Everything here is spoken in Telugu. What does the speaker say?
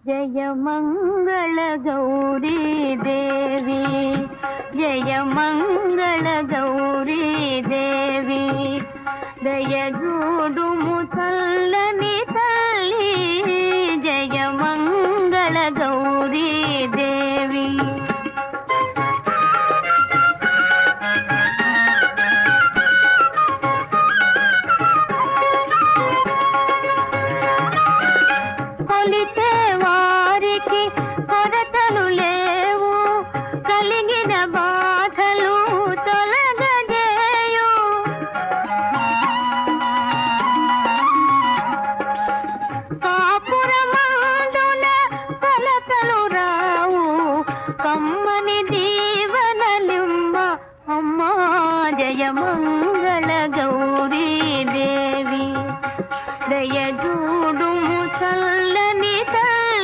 జయ మంగళ గౌరీ దేవి, జయ మంగళ గౌరీ దేవి, దయజూడుము చల్లని తల్లి, జయ మంగళ గౌరీ దేవి. కొలిచే వారికి కొరతలు లేవు, కలిగిన బాధలు తొలగజేయు. కాపురమందున కలతలు రావు, కమ్మని దీవనలిమ్మ అమ్మా జయ మంగళ